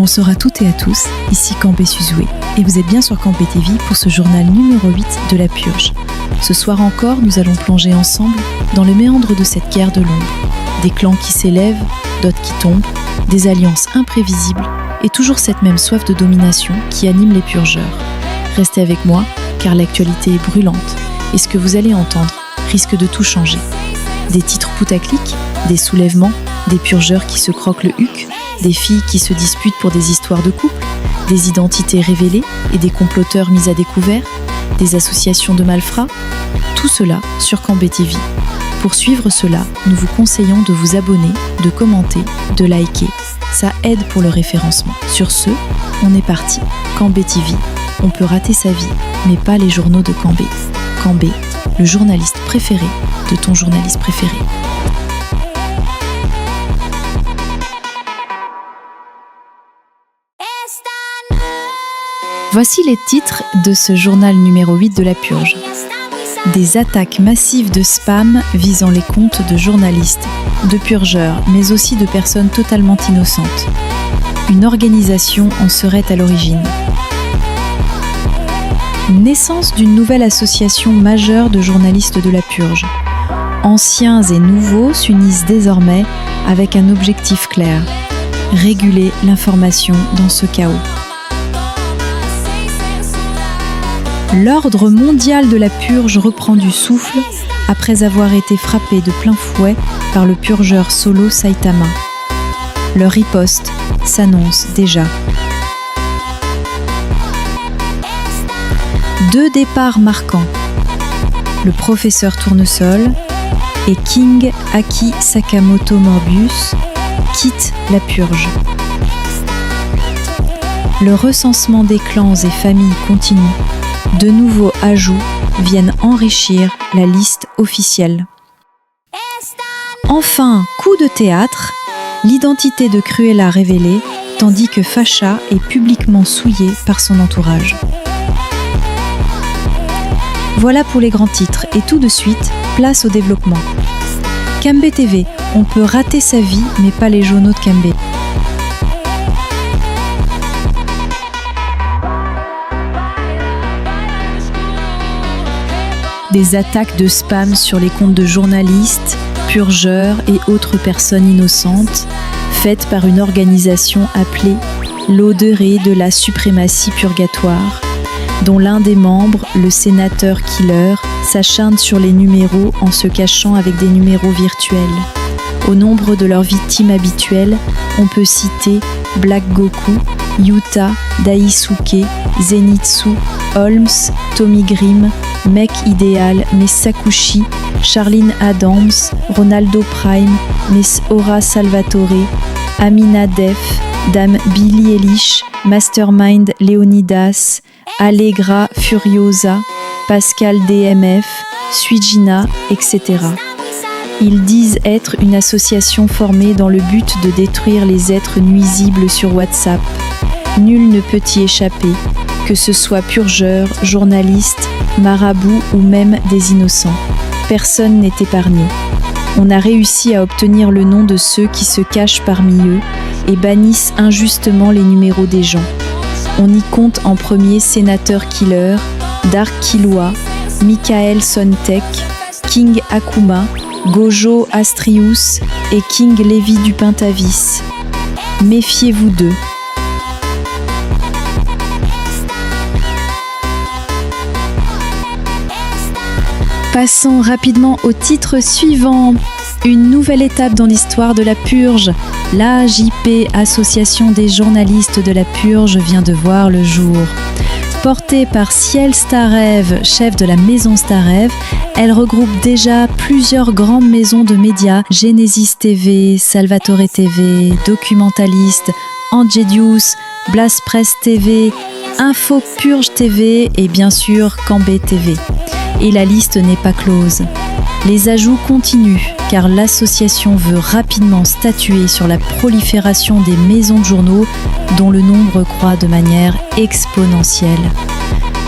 Bonsoir à toutes et à tous, ici Kambé Suzoué, et vous êtes bien sur Kambé TV pour ce journal numéro 8 de la Purge. Ce soir encore, nous allons plonger ensemble dans le méandre de cette guerre de l'ombre. Des clans qui s'élèvent, d'autres qui tombent, des alliances imprévisibles, et toujours cette même soif de domination qui anime les purgeurs. Restez avec moi, car l'actualité est brûlante, et ce que vous allez entendre risque de tout changer. Des titres putaclic, des soulèvements, des purgeurs qui se croquent le huc, des filles qui se disputent pour des histoires de couple, des identités révélées et des comploteurs mis à découvert, des associations de malfrats, tout cela sur Kambé TV. Pour suivre cela, nous vous conseillons de vous abonner, de commenter, de liker. Ça aide pour le référencement. Sur ce, on est parti. Kambé TV. On peut rater sa vie, mais pas les journaux de Kambé. Kambé, le journaliste préféré de ton journaliste préféré. Voici les titres de ce journal numéro 8 de la Purge. Des attaques massives de spam visant les comptes de journalistes, de purgeurs, mais aussi de personnes totalement innocentes. Une organisation en serait à l'origine. Naissance d'une nouvelle association majeure de journalistes de la Purge. Anciens et nouveaux s'unissent désormais avec un objectif clair: réguler l'information dans ce chaos. L'ordre mondial de la purge reprend du souffle après avoir été frappé de plein fouet par le purgeur solo Saitama. Leur riposte s'annonce déjà. 2 départs marquants. Le professeur Tournesol et King Aki Sakamoto Morbius quittent la purge. Le recensement des clans et familles continue. De nouveaux ajouts viennent enrichir la liste officielle. Enfin, coup de théâtre, l'identité de Cruella révélée, tandis que Fasha est publiquement souillée par son entourage. Voilà pour les grands titres, et tout de suite, place au développement. Kambé TV, on peut rater sa vie, mais pas les journaux de Kambé. Des attaques de spam sur les comptes de journalistes, purgeurs et autres personnes innocentes, faites par une organisation appelée l'Odéré de la suprématie purgatoire, dont l'un des membres, le sénateur Killer, s'acharne sur les numéros en se cachant avec des numéros virtuels. Au nombre de leurs victimes habituelles, on peut citer Black Goku, Yuta, Daisuke, Zenitsu, Holmes, Tommy Grimm, Mec Idéal, Miss Sakushi, Charlene Adams, Ronaldo Prime, Miss Aura Salvatore, Amina Def, Dame Billie Eilish, Mastermind Leonidas, Allegra Furiosa, Pascal DMF, Suijina, etc. Ils disent être une association formée dans le but de détruire les êtres nuisibles sur WhatsApp. Nul ne peut y échapper, que ce soit purgeurs, journalistes, marabouts ou même des innocents. Personne n'est épargné. On a réussi à obtenir le nom de ceux qui se cachent parmi eux et bannissent injustement les numéros des gens. On y compte en premier Sénateur Killer, Dark Killua, Michael Sontek, King Akuma, Gojo Astrius et King Levi du Pentavis. Méfiez-vous d'eux. Passons rapidement au titre suivant. Une nouvelle étape dans l'histoire de la Purge. L'AJP, Association des journalistes de la Purge, vient de voir le jour. Portée par Ciel Starev, chef de la maison Starev, elle regroupe déjà plusieurs grandes maisons de médias, Genesis TV, Salvatore TV, Documentaliste, Angedius, Blast Press TV, Info Purge TV et bien sûr Kambé TV. Et la liste n'est pas close. Les ajouts continuent car l'association veut rapidement statuer sur la prolifération des maisons de journaux dont le nombre croît de manière exponentielle.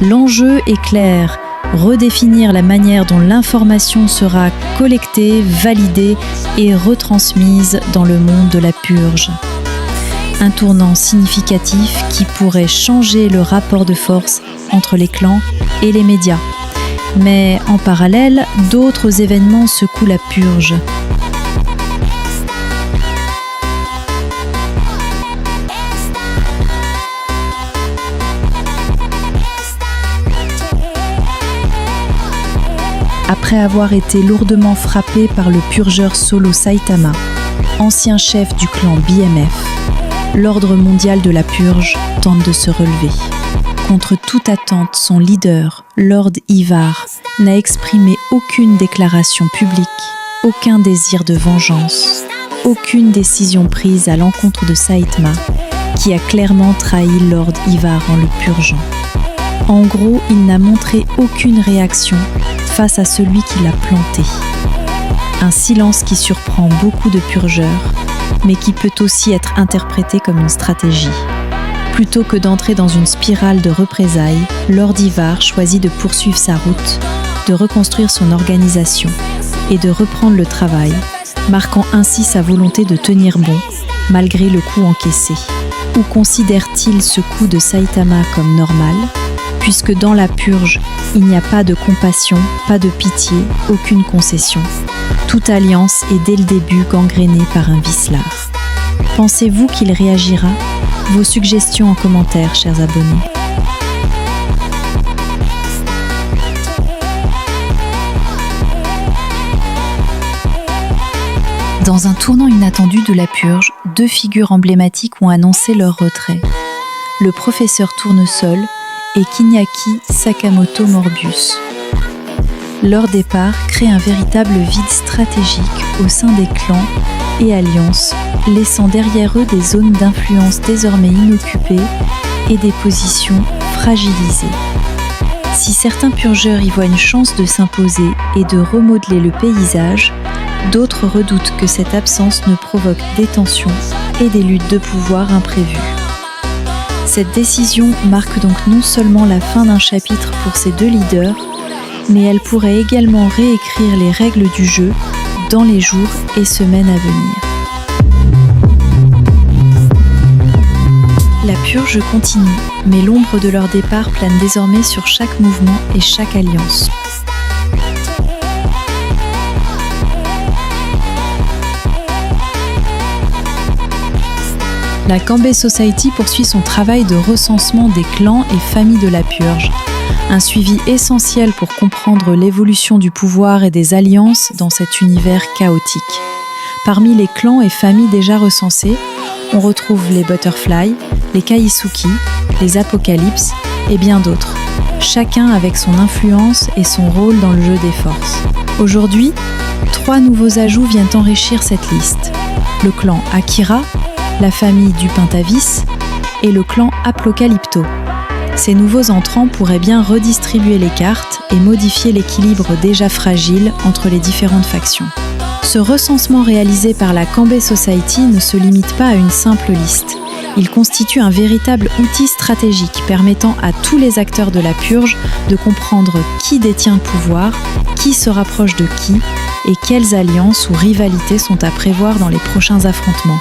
L'enjeu est clair, redéfinir la manière dont l'information sera collectée, validée et retransmise dans le monde de la purge. Un tournant significatif qui pourrait changer le rapport de force entre les clans et les médias. Mais en parallèle, d'autres événements secouent la purge. Après avoir été lourdement frappé par le purgeur solo Saitama, ancien chef du clan BMF, l'ordre mondial de la purge tente de se relever. Contre toute attente, son leader, Lord Ivar, n'a exprimé aucune déclaration publique, aucun désir de vengeance, aucune décision prise à l'encontre de Saitama, qui a clairement trahi Lord Ivar en le purgeant. En gros, il n'a montré aucune réaction face à celui qui l'a planté. Un silence qui surprend beaucoup de purgeurs, mais qui peut aussi être interprété comme une stratégie. Plutôt que d'entrer dans une spirale de représailles, Lord Ivar choisit de poursuivre sa route, de reconstruire son organisation et de reprendre le travail, marquant ainsi sa volonté de tenir bon, malgré le coup encaissé. Ou considère-t-il ce coup de Saitama comme normal, puisque dans la purge, il n'y a pas de compassion, pas de pitié, aucune concession. Toute alliance est dès le début gangrénée par un vicelard. Pensez-vous qu'il réagira ? Vos suggestions en commentaire, chers abonnés. Dans un tournant inattendu de la purge, deux figures emblématiques ont annoncé leur retrait. Le professeur Tournesol et Kinyaki Sakamoto Morbius. Leur départ crée un véritable vide stratégique au sein des clans et alliances, laissant derrière eux des zones d'influence désormais inoccupées et des positions fragilisées. Si certains purgeurs y voient une chance de s'imposer et de remodeler le paysage, d'autres redoutent que cette absence ne provoque des tensions et des luttes de pouvoir imprévues. Cette décision marque donc non seulement la fin d'un chapitre pour ces deux leaders, mais elle pourrait également réécrire les règles du jeu dans les jours et semaines à venir. La purge continue, mais l'ombre de leur départ plane désormais sur chaque mouvement et chaque alliance. La Kanbei Society poursuit son travail de recensement des clans et familles de la purge. Un suivi essentiel pour comprendre l'évolution du pouvoir et des alliances dans cet univers chaotique. Parmi les clans et familles déjà recensés, on retrouve les Butterfly, les Kaisuki, les Apocalypse et bien d'autres, chacun avec son influence et son rôle dans le jeu des forces. Aujourd'hui, 3 nouveaux ajouts viennent enrichir cette liste. Le clan Akira, la famille du Pentavis et le clan Aplocalypto. Ces nouveaux entrants pourraient bien redistribuer les cartes et modifier l'équilibre déjà fragile entre les différentes factions. Ce recensement réalisé par la Kanbei Society ne se limite pas à une simple liste. Il constitue un véritable outil stratégique permettant à tous les acteurs de la purge de comprendre qui détient le pouvoir, qui se rapproche de qui et quelles alliances ou rivalités sont à prévoir dans les prochains affrontements.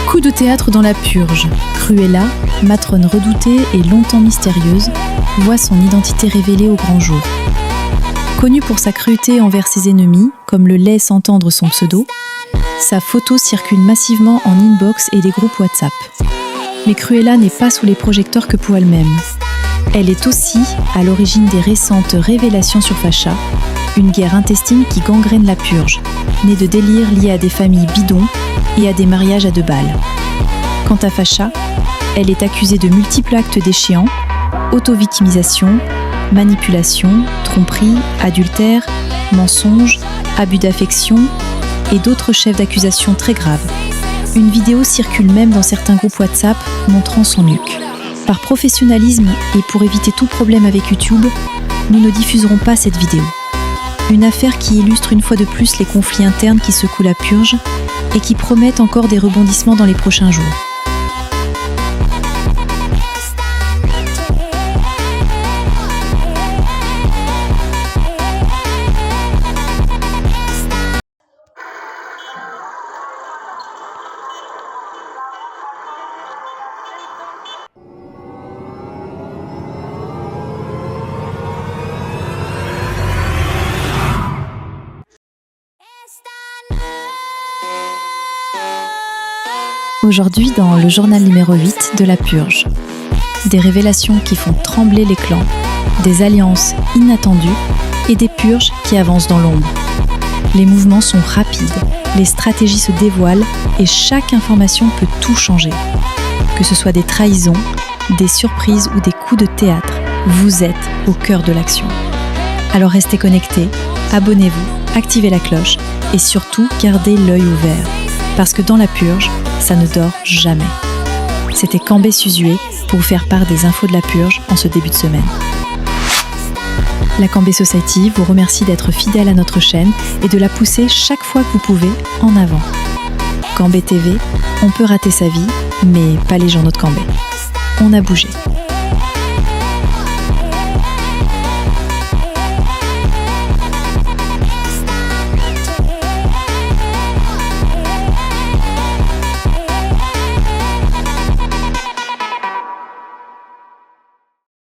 Coup de théâtre dans la purge. Cruella, matrone redoutée et longtemps mystérieuse, voit son identité révélée au grand jour. Connue pour sa cruauté envers ses ennemis, comme le laisse entendre son pseudo, sa photo circule massivement en inbox et des groupes WhatsApp. Mais Cruella n'est pas sous les projecteurs que pour elle-même. Elle est aussi à l'origine des récentes révélations sur Fasha, une guerre intestine qui gangrène la purge, née de délires liés à des familles bidons et à des mariages à 2 balles. Quant à Fasha, elle est accusée de multiples actes déchéants, auto-victimisation, manipulation, tromperie, adultère, mensonge, abus d'affection et d'autres chefs d'accusation très graves. Une vidéo circule même dans certains groupes WhatsApp montrant son nuque. Par professionnalisme et pour éviter tout problème avec YouTube, nous ne diffuserons pas cette vidéo. Une affaire qui illustre une fois de plus les conflits internes qui secouent la purge et qui promettent encore des rebondissements dans les prochains jours. Aujourd'hui dans le journal numéro 8 de la purge. Des révélations qui font trembler les clans, des alliances inattendues et des purges qui avancent dans l'ombre. Les mouvements sont rapides, les stratégies se dévoilent et chaque information peut tout changer. Que ce soit des trahisons, des surprises ou des coups de théâtre, vous êtes au cœur de l'action. Alors restez connectés, abonnez-vous, activez la cloche et surtout gardez l'œil ouvert. Parce que dans la purge, ça ne dort jamais. C'était Cambé Suzué pour vous faire part des infos de la purge en ce début de semaine. La Cambé Society vous remercie d'être fidèle à notre chaîne et de la pousser chaque fois que vous pouvez en avant. Cambé TV, on peut rater sa vie, mais pas les journaux de Cambé. On a bougé.